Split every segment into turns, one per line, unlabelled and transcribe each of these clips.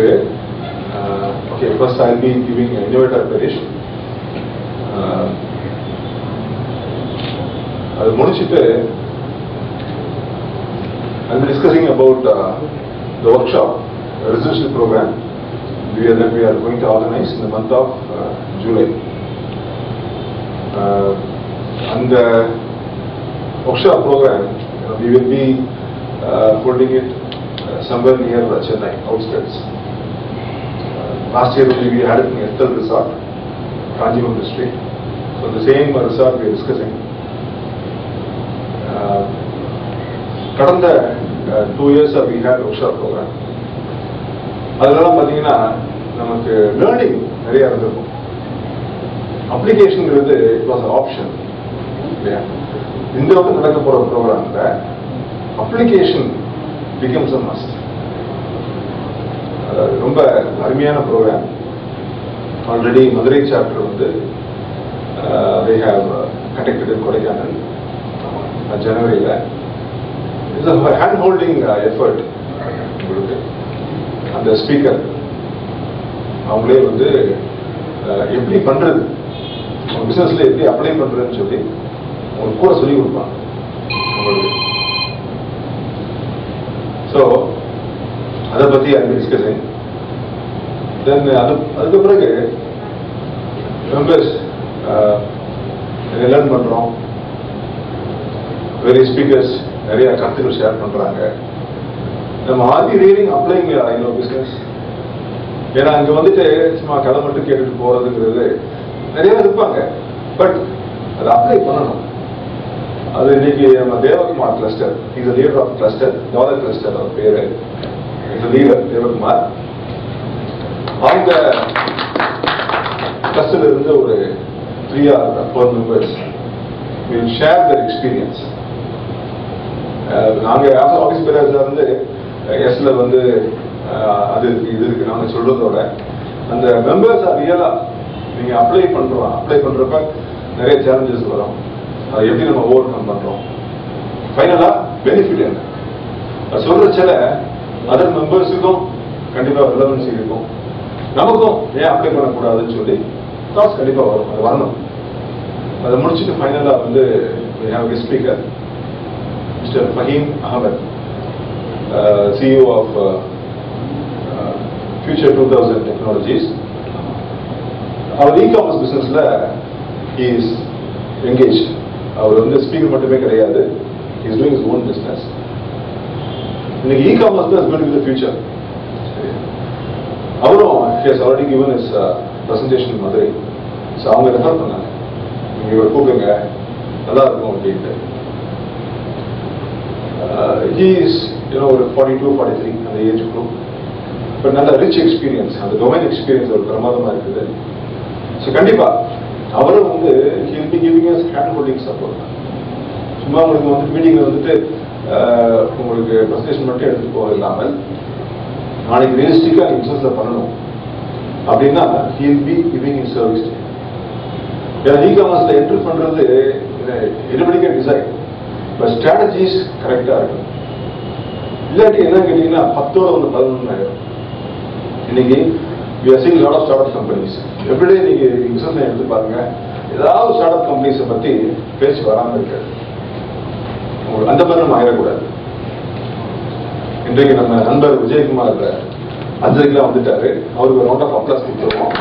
okay, first I'll be giving an innovator pitch. I'll be discussing about the workshop, a residential program that we are going to organize in the month of July. And the workshop program, we will be holding it somewhere near Chennai, outskirts. Last year we had it in Ethel Resort, Kanjipuram district. So the same resort we are discussing. கடந்த 2 years we had workshop program. அதெல்லாம் பார்த்தீங்கன்னா நமக்கு learning நிறைய இருந்திருக்கும். அப்ளிகேஷன்ங்கிறது it was option இல்லையா? இந்த வந்து நடக்க போற ப்ரோக்ராம்ல அப்ளிகேஷன் பிகம்ஸ் அ மஸ்ட். ரொம்ப அருமையான ப்ரோக்ராம். ஆல்ரெடி மதுரை சாப்டர் வந்து they have conducted in Kodaikanal ஜனவரியில். It's a hand-holding effort. அந்த ஸ்பீக்கர் அவங்களே வந்து எப்படி பண்றது, பிசினஸ்ல எப்படி அப்ளை பண்றதுன்னு சொல்லி உங்களுக்கு கூட சொல்லி கொடுப்பாங்க உங்களுக்கு. ஸோ அதை பத்தி அது டிஸ்கஷன். தென் அதுக்கு பிறகு மெம்பர்ஸ் லேர்ன் பண்றோம். வெரி ஸ்பீக்கர்ஸ் நிறைய கருத்துக்கள் ஷேர் பண்றாங்க. நம்ம ஆதி ரீடிங் அப்ளைங் பிசினஸ். ஏன்னா அங்க வந்துட்டு சும்மா கதை மட்டும் கேட்டுட்டு போறதுங்கிறது நிறைய இருப்பாங்க. பட் அதை அப்ளை பண்ணணும். அது இன்னைக்கு நம்ம Devakumar cluster, is leader of cluster, dollar cluster அவர் பேரு, இஸ் லீடர் தேவகுமார். அந்த கிளஸ்டர்ல இருந்து ஒரு 3 or 4 members will share their experience. நாங்க ஆபீஸ் பேரா இருந்து எஸ்ல வந்து அது இருக்கு இது இருக்கு நாங்க சொல்றதோட அந்த மெம்பர்ஸ் ரியலா நீங்க அப்ளை பண்றப்ப நிறைய சேலஞ்சஸ் வரும். அதை எப்படி நம்ம ஓவர் கம் பண்றோம், ஃபைனலா பெனிஃபிட் என்ன சொல்ற சில அதர் மெம்பர்ஸுக்கும் கண்டிப்பா ரிலவன்சி இருக்கும். நமக்கும் ஏன் அப்ளை பண்ணக்கூடாதுன்னு சொல்லி தாட்ஸ் கண்டிப்பா வரும். அது வரணும். அதை முடிச்சுட்டு ஃபைனலா வந்து speaker Mr. Fahim Ahmed, CEO of Future 2000 Technologies. Our e-commerce business he is engaged. அவர் வந்து ஸ்பீக்கர் மட்டுமே கிடையாது. He is doing his own business. இன்னைக்கு e-commerce is going to be the future. அவரும் he has already given his presentation in Madurai. So அவங்க refer பண்ணாங்க, நீங்க இவர் கூப்பிடுங்க நல்லா இருக்கும் அப்படின்ட்டு. He is, ஒரு 42, 43 அந்த ஏஜ் குரூப். பட் நல்ல ரிச் எக்ஸ்பீரியன்ஸ், அந்த டொமைன் எக்ஸ்பீரியன்ஸ் ஒரு பிரமாதமா இருக்குது. ஸோ கண்டிப்பா அவரும் வந்து he'll be giving us hand holding support. சும்மா உங்களுக்கு வந்து மீட்டிங்ல வந்துட்டு உங்களுக்கு ப்ரெசன்டேஷன் மட்டும் எடுத்து போக இல்லாமல் நாளைக்கு ரியலிஸ்டிக்கா பிசினஸ்ல பண்ணணும் அப்படின்னா he'll be giving his service. ஏன்னா இ-காமர்ஸ்ல என்ட்ரி பண்றது everybody டிசைன், பட் ஸ்ட்ராட்டஜிஸ் கரெக்டா இருக்கும். இல்லாட்டி என்ன கேட்டீங்கன்னா 10ஓட 11 ஆயிடும். இன்னைக்கு we are seeing lot of startup companies. everyday நீங்க பிசினஸ் எடுத்து பாருங்க, ஏதாவது ஸ்டார்ட்அப் கம்பெனிஸை பத்தி பேச்சு வராம இருக்காது. உங்களுக்கு அந்த மாதிரி நம்ம ஆயிடக்கூடாது. இன்றைக்கு நம்ம நண்பர் விஜயகுமார் அஞ்சலிக்கெல்லாம் வந்துட்டாரு. அவருக்கு ஒரு ரவுண்ட் ஆஃப் அப்ளாஸ் கொடுத்துருவோம்.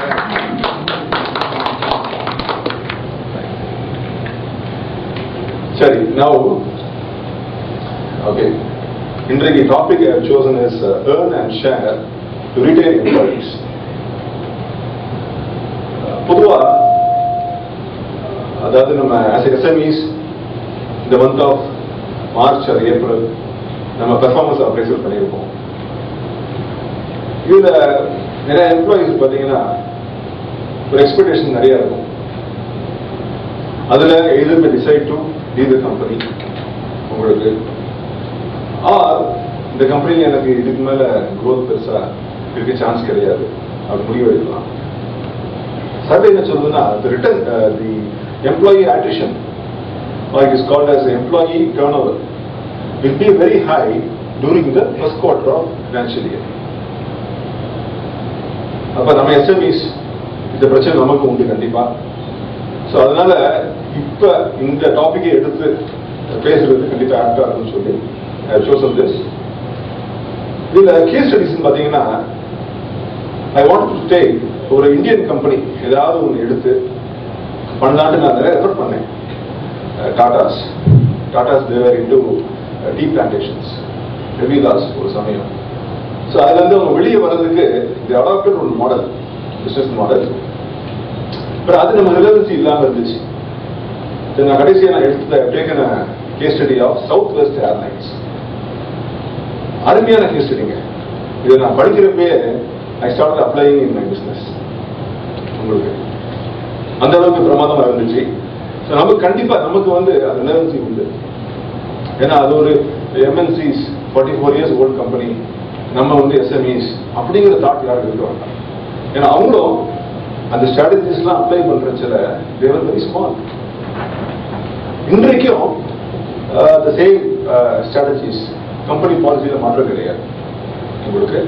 சரி, now okay, இன்றைக்கு topic I have chosen is earn and share to retain employees. பொதுவா அதாவது நம்ம as SMEs இந்த month of March or April நம்ம பெர்ஃபார்மன்ஸ் அப்ரைசல் பண்ணியிருப்போம். இதுல நிறைய எம்ப்ளாயிஸ் பார்த்தீங்கன்னா ஒரு எக்ஸ்பெக்டேஷன் நிறைய இருக்கும். அதுல either may decide to leave the company உங்களுக்கு, ஆர் இந்த கம்பெனியில் எனக்கு இதுக்கு மேல growth பெருசா இருக்க சான்ஸ் கிடையாது அப்படி முடிவு எடுக்கலாம். சர்வே என்ன சொல்லுதுன்னா the employee attrition, or it is called as employee turnover, will be very high during the first quarter of financial year. அப்ப நம்ம எஸ்எம்இஸ் இந்த பிரச்சனை நமக்கு உண்டு கண்டிப்பா. ஸோ அதனால இப்ப இந்த டாபிக்கை எடுத்து பேசுறது கண்டிப்பா ஆக்டா இருக்குன்னு சொல்லி சோசல் திஸ். இதுல கேஸ் ஸ்டடிஸ் பாத்தீங்கன்னா ஐ வாண்ட் டு டேக் ஒரு இந்தியன் கம்பெனி ஏதாவது ஒன்று எடுத்து பண்ணலான்ட்டு நான் நிறைய ரெஃபர் பண்ணேன். டாடாஸ் தேவர் இன்டு டீ பிளான்டேஷன்ஸ், ரெவிதாஸ் ஒரு சமயம். ஸோ அதுல இருந்து அவங்க வெளியே வர்றதுக்கு இது அடாப்டட் ஒரு மாடல், பிசினஸ் மாடல். பட் அது நம்ம ரிலவன்சி இல்லாம இருந்துச்சு. நான் கடைசியாக நான் எடுத்த taken case study of South West Airlines. அருமையான கேஸ் ஸ்டடிங்க. இதை நான் படிக்கிறப்பே I start applying in my business. உங்களுக்கு அந்த அளவுக்கு பிரமாதமா இருந்துச்சு. நமக்கு கண்டிப்பா நமக்கு வந்து அது ரிலவன்சி உண்டு. ஏன்னா அது ஒரு எம்என்சிஸ் 44 years ஓல்ட் கம்பெனி, நம்ம வந்து எஸ்எம்இஸ் அப்படிங்கிற தாட் யாருக்கு இருக்க வேண்டாம். ஏன்னா அவங்களும் அந்த ஸ்ட்ராட்டஜிஸ்லாம் அப்ளை பண்றதுல தேவர் வெரி ஸ்மால். இன்றைக்கும் the same strategies கம்பெனி பாலிசியில மாற்றம் கிடையாது. உங்களுக்கு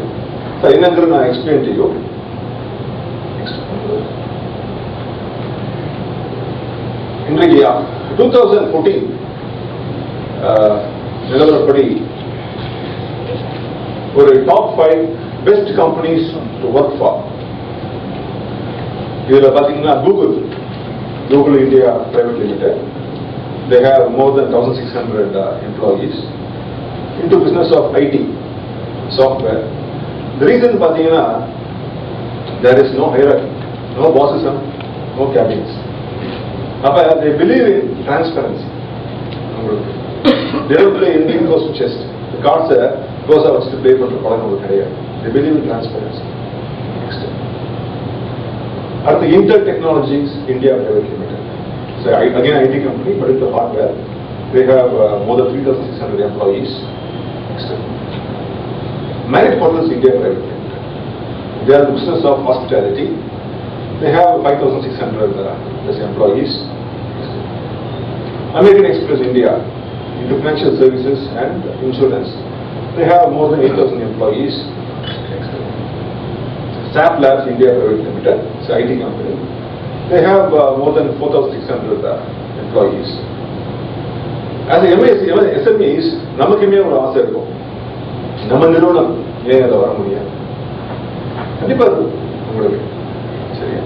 என்னங்கிறது நான் எக்ஸ்பிளைன் செய்யும். இன்றைக்கு 2014 நிலவரப்படி ஒரு top 5 best companies to work for. இதுல பாத்தீங்கன்னா Google India private limited. They have more than 1,600 employees into business of IT software. The reason பாத்தீங்கன்னா there is no hierarchy, no bossism, no cabins. அப்ப they believe in transparency. They don't play Indian goes to chest. The cards goes out to play பண்ற பழக்கம் கிடையாது. They believe in transparency. Next. At the Intel Technologies India Private Limited. So again IT company, but it's the hardware. They have more than 3,600 employees. Next. Marriott Hotels India Private Limited. They are the business of hospitality. They have 5,600 employees. American Express India, into financial services and insurance. They have more than 8,000 employees. SAP Labs India Private Limited, it's an IT company. They have more than 4,600 employees. As SMEs, நமக்குமே ஒரு ஆசை இருக்கும், நம்ம நிறுவனம் ஏன் அதை வர முடியாது? கண்டிப்பா இருக்கும் உங்களுக்கு, சரியா?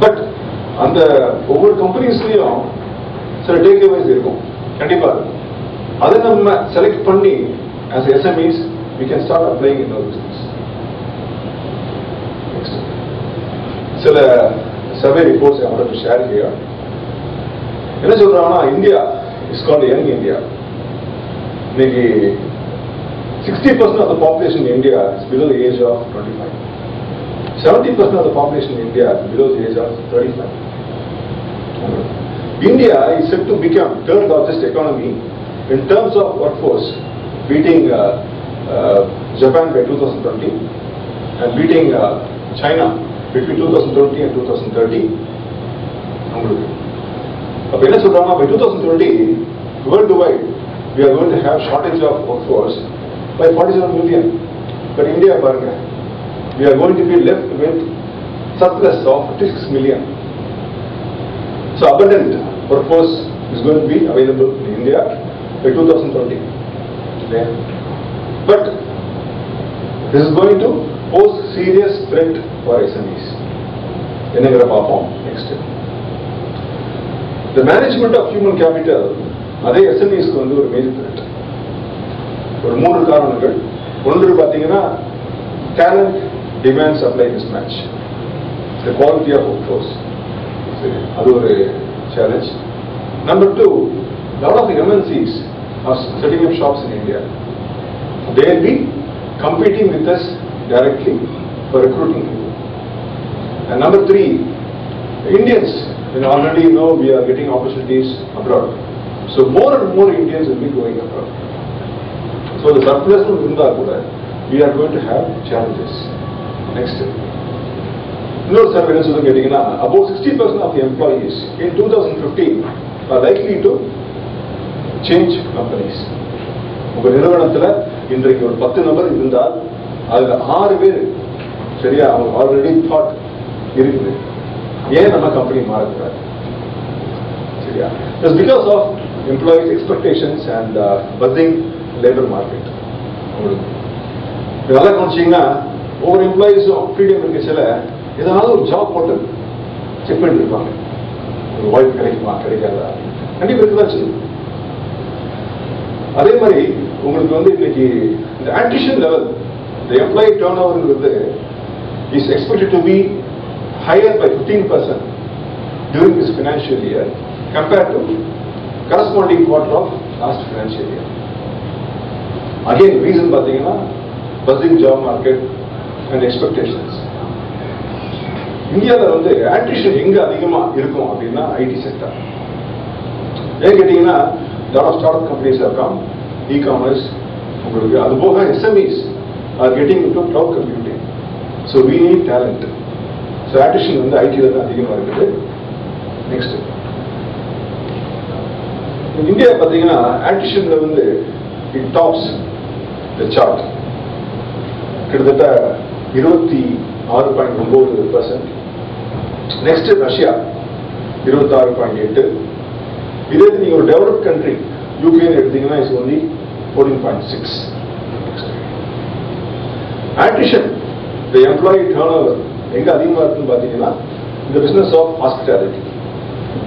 பட் அந்த ஒவ்வொரு கம்பெனிஸ்லயும் சில டேக் அவேஸ் இருக்கும், கண்டிப்பா இருக்கும். அதை நம்ம செலக்ட் பண்ணி as SMEs we can start applying in our business. Next. சில survey reports I wanted to share here. என்ன சொல்றாங்கன்னா, India is called young India. இன்னைக்கு 60% of the population in India is below the age of 25. 70% of the population in India is below the age of 35. India is set to become third largest economy in terms of workforce, beating Japan by 2020 and beating China between 2020 and 2030. அப்ப என்ன சொல்றாங்க, by 2020 worldwide we are going to have shortage of workforce by 47 million. But India பாருங்க, we are going to be left with surplus of 56 million. So abundant workforce is going to be available in India by 2020. Okay. But this is going to pose serious threat for SMEs. என்னங்கற பாப்போம் next. The management of human capital அதே SMEs க்கு வந்து ஒரு major threat. ஒரு மூணு காரணங்கள். ஒன்று பாத்தீங்கன்னா talent demand supply mismatch, the quality of workforce, அது ஒரு challenge. Number two, lot of the MNCs are setting up shops in India. They will be competing with us directly for recruiting people. And number three, Indians, already know we are getting opportunities abroad. So more and more Indians will be going abroad. So the surplus இருந்தா கூட we are going to have challenges. Next. இன்னொரு survey என்ன சொல்லுங்க கேட்டீங்கன்னா, about 60% of the employees in 2015 are likely to change companies. உங்க நிறுவனத்துல இன்றைக்கு ஒரு 10 நபர் இருந்தால் அதுல 6 பேர் சரியா, அவங்க ஆல்ரெடி தாட் இருக்குது, ஏன் நம்ம கம்பெனி மாறக்கூடாது? சரியா, just because of employees expectations and buzzing labor market. உங்களுக்கு நல்லா கவனிச்சிங்கன்னா ஒவ்வொரு எம்ப்ளாயிஸும் ஃப்ரீடம் இருக்கச்சில ஏதாவது ஒரு ஜாப் போர்ட்டல் செக் பண்ணிட்டு இருப்பாங்க. ஒரு வாய்ப்பு கிடைக்குமா கிடைக்காதா, கண்டிப்பாக இருக்குதான் செய்யும். அதே மாதிரி உங்களுக்கு வந்து இன்னைக்கு இந்த attrition level, the employee turnover is expected to be higher by 15% during this financial year compared to corresponding quarter of last financial year. Again, reason பாத்தீங்கன்னா buzzing job market and expectations. இந்தியாவில் வந்து attrition எங்க அதிகமா இருக்கும் அப்படின்னா IT sector. ஏன் கேட்டீங்கன்னா lot of startup companies have come, e-commerce, உங்களுக்கு அது போக SMEs are getting into cloud computing. So we need talent. So attrition வந்து ஐடில தான் அதிகமா இருக்குது. நெக்ஸ்ட் இந்தியா பாத்தீங்கன்னா attritionல வந்து it tops the chart. கிட்டத்தட்ட 26.9%. Next Russia 26.8. இதே நீங்க ஒரு டெவலப்ட் கண்ட்ரி யூகே எடுத்தீங்கன்னா is only 14.6. attrition, the employee turnover எங்க அதிகமா இருக்குன்னு பாத்தீங்கன்னா இந்த business of hospitality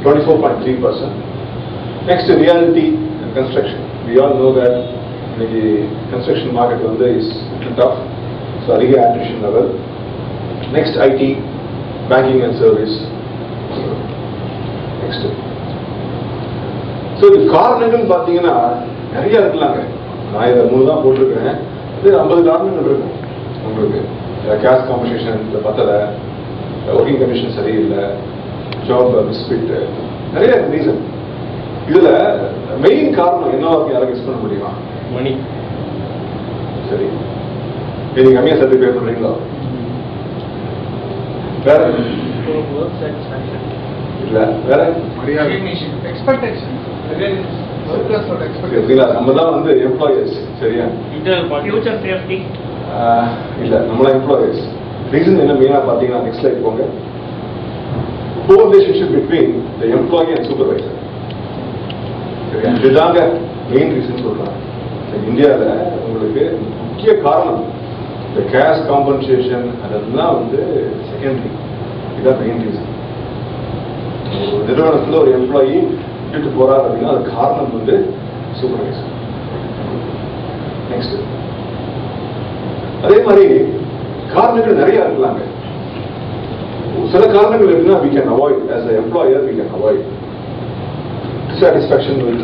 24.3%. Next reality and construction. we all know that இன்னைக்கு கன்ஸ்ட்ரக்ஷன் மார்க்கெட் வந்து இஸ் லிட்டில் டஃப். ஸோ அதிக attrition level. Next IT, banking and service. Next so இது காரணங்கள் பார்த்தீங்கன்னா நிறைய இருக்கலாங்க. நான் இதை 3 தான் போட்டிருக்கிறேன். இது 50 காரணங்கள் இருக்கும் உங்களுக்கு. கேஷ் காம்பன்சேஷன் பத்தலை, ஒர்க்கிங் கண்டிஷன் சரியில்லை, ஜாப் மிஸ்ஃபிட், நிறைய ரீசன். இதுல மெயின் காரணம் என்னவா யாரும் கெஸ் பண்ண முடியுமா?
மணி.
சரி, நீங்க கம்மியா சர்டிஃபிகேட் பே பண்றீங்களா? வேற இல்ல, வேற நம்ம தான் வந்து எம்ப்ளாயர்ஸ். சரியா,
ஃபியூச்சர் சேஃப்டி
இல்ல, நம்மள எம்ப்ளாயர்ஸ். ரீசன் என்ன மெயினா பாத்தீங்கன்னா நெக்ஸ்ட் ஸ்லைட் போங்க. Go relationship between the employee and supervisor. சரியா, இதுதாங்க மெயின் ரீசன் சொல்றாங்க. இந்தியாவில் உங்களுக்கு முக்கிய காரணம் இந்த கேஷ் காம்பன்சேஷன், அதெல்லாம் வந்து செகண்டரி. இதுதான் மெயின் ரீசன். ஒரு நிறுவனத்தில் ஒரு எம்ப்ளாயி விட்டுட்டு போறாரு அப்படின்னா அது காரணம் வந்து சூப்பர்வைசர். நெக்ஸ்ட் அதே மாதிரி காரணங்கள் நிறைய இருக்கலாங்க. சில காரணங்கள் எப்படின்னா we can avoid as an employer, we can avoid dissatisfaction with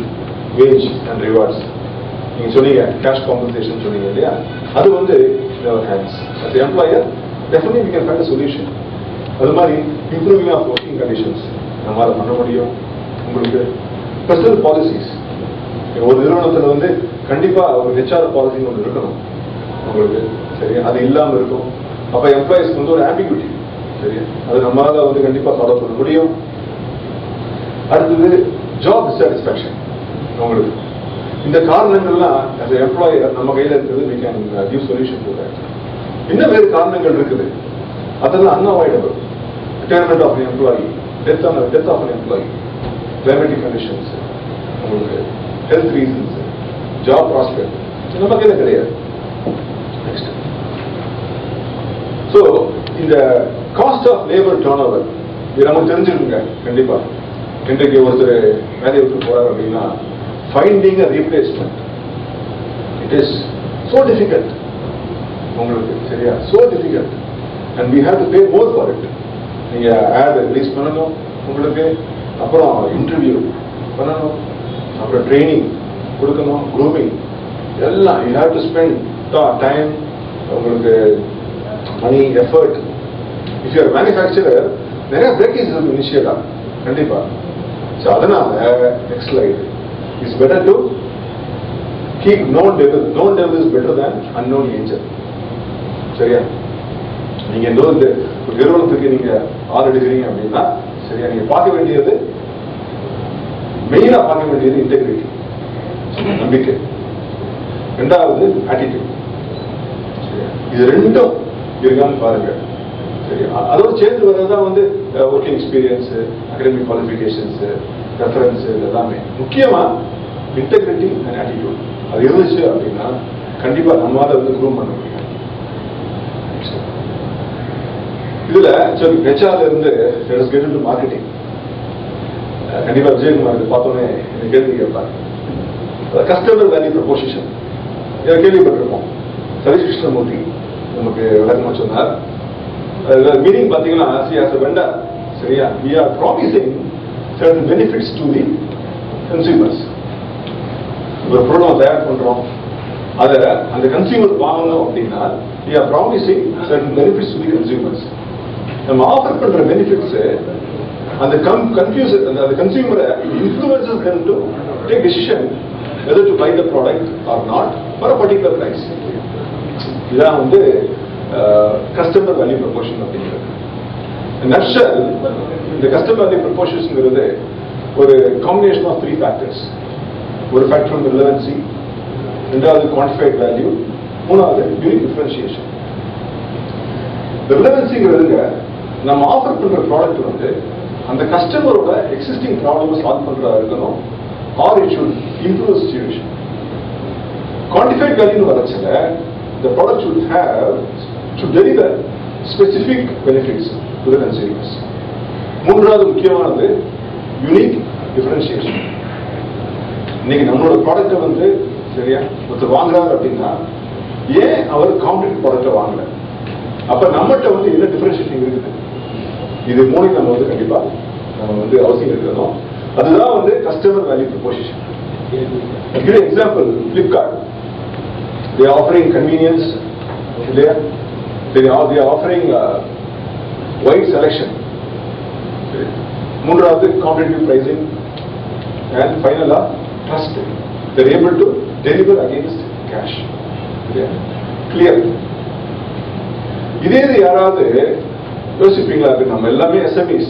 wage and rewards. நீங்க சொன்னீங்க கேஷ் காம்பன்சேஷன் சொன்னீங்க இல்லையா, அது வந்து in our hands. As an employer definitely we can find a solution. அது மாதிரி improving of working conditions நம்மளால பண்ண முடியும். உங்களுக்கு personal policies, ஒரு நிறுவனத்தில் வந்து கண்டிப்பா ஒரு HR பாலிசி ஒன்று இருக்கணும் உங்களுக்கு. சரியா, அது இல்லாம இருக்கும். அப்ப எம்ப்ளாயிஸ்க்கு வந்து ஒரு ஆம்பிகுட்டி. சரியா, அது நம்மளால வந்து கண்டிப்பா ஃபாலோ பண்ண முடியும். அடுத்தது ஜாப் டிசாட்டிஸ்ஃபேக்ஷன். உங்களுக்கு இந்த காரணங்கள்லாம் as an employer நம்ம கையில இருக்குது. we can give solution to that. இன்னும் வேறு காரணங்கள் இருக்குது, அதெல்லாம் unavoidable. Retirement of employee, death of an employee, climatic conditions, உங்களுக்கு ஹெல்த் ரீசன்ஸ், ஜாப் ப்ராஸ்பெக்ட், நம்ம கையில கிடையாது. நெக்ஸ்ட் ஸோ இந்த cost of labour turn over இது நமக்கு தெரிஞ்சிருக்குங்க. கண்டிப்பா இன்றைக்கு ஒருத்தர் வேலையை விட்டு போறாரு அப்படின்னா finding a replacement, it is so difficult உங்களுக்கு. சரியா, so difficult and we have to pay more for it. நீங்க ad ரிலீஸ் பண்ணணும் உங்களுக்கு, அப்புறம் இன்டர்வியூ பண்ணணும், அப்புறம் ட்ரைனிங் கொடுக்கணும், க்ரூமிங், எல்லாம் you have to spend time, உங்களுக்கு மணி, effort. if you are a manufacturer நிறைய breakage இருக்கு இனிஷியலா கண்டிப்பா. ஸோ அதனால next slide it's better to keep known devil. known devil is better than unknown angel. சரியா, நீங்க இந்த நிறுவனத்துக்கு நீங்க ஆள் எடுக்கிறீங்க அப்படின்னா சரியா, நீங்க பார்க்க வேண்டியது மெயினா பார்க்க வேண்டியது இன்டெகிரிட்டி, நம்பிக்கை. ரெண்டாவது ஆட்டிடியூட். இது ரெண்டும் இருக்கான்னு பாருங்க. சரி, அதோட சேர்ந்து வர்றதுதான் வந்து working experience, academic qualifications, reference, எல்லாமே. முக்கியமா இன்டெகிரிட்டி அண்ட் ஆட்டிடியூட் அது இருந்துச்சு அப்படின்னா கண்டிப்பா நம்மளால வந்து க்ரூம் பண்ண முடியும். இதுல சரி, ஹெச்ஆர்ல இருந்து மார்க்கெட்டிங். கண்டிப்பா விஜயகுமார் பார்த்தோன்னே இந்த கேள்வி கேட்பார். கஸ்டமர் வேல்யூ ப்ரொபோசிஷன் இதை கேள்விப்பட்டிருப்போம். சதீஷ் கிருஷ்ணமூர்த்தி நமக்கு விளக்கமா சொன்னார். மீனிங் பாத்தீங்கன்னா வெண்டர், சரியா, we are promising certain benefits to the consumers. ஒரு பொருளை தயார் பண்றோம், அத அந்த கன்சியூமர் வாங்கணும் அப்படின்னா we are promising certain benefits to the consumers. நம்ம ஆஃபர் பண்ற பெனிஃபிட்ஸ் அந்த அந்த கன்சியூமரை influences them to take decision whether to buy the product or not for a particular price. இதான் வந்து கஸ்டமர் வேல்யூ ப்ரொபோஷன் அப்படிங்கிறது. இந்த கஸ்டமர் வேல்யூ ப்ரொபோஷன்ங்கிறது ஒரு combination of 3 factors. ஒரு ஃபேக்டர் வந்து ரிலவன்சி, ரெண்டாவது குவான்டிஃபைட் வேல்யூ, மூணாவது யூனிக் டிஃபரன்ஷியேஷன். ரிலவன்சிங்கிறதுங்க நம்ம ஆஃபர் பண்ற ப்ராடக்ட் வந்து அந்த கஸ்டமரோட எக்ஸிஸ்டிங் ப்ராப்ளம் சால்வ் பண்றதா இருக்கணும், or it should improve situation. Quantified value வரச்சல the product should deliver specific benefits to the consumers. மூன்றாவது முக்கியமானது யூனிக் டிஃபரன்ஷியேஷன். இன்னைக்கு நம்மளோட ப்ராடக்ட்டை வந்து சரியா ஒருத்தர் வாங்குறாரு அப்படின்னா ஏன் அவர் காம்படிட்டிவ் ப்ராடக்ட்டை வாங்கல, அப்ப நம்மகிட்ட வந்து என்ன டிஃபரன்ஷியேஷன் இருக்குது, இது மூணு நம்ம வந்து கண்டிப்பா நம்ம வந்து அவசியம் இருக்கணும். அதுதான் வந்து customer value proposition. Example Flipkart. They are offering convenience, they are offering wide selection. மூன்றாவது competitive pricing, and finally trust. They are able to deliver against cash. Clear. இதே யாராவது யோசிப்பீங்களா? நம்ம எல்லாமே SMEs,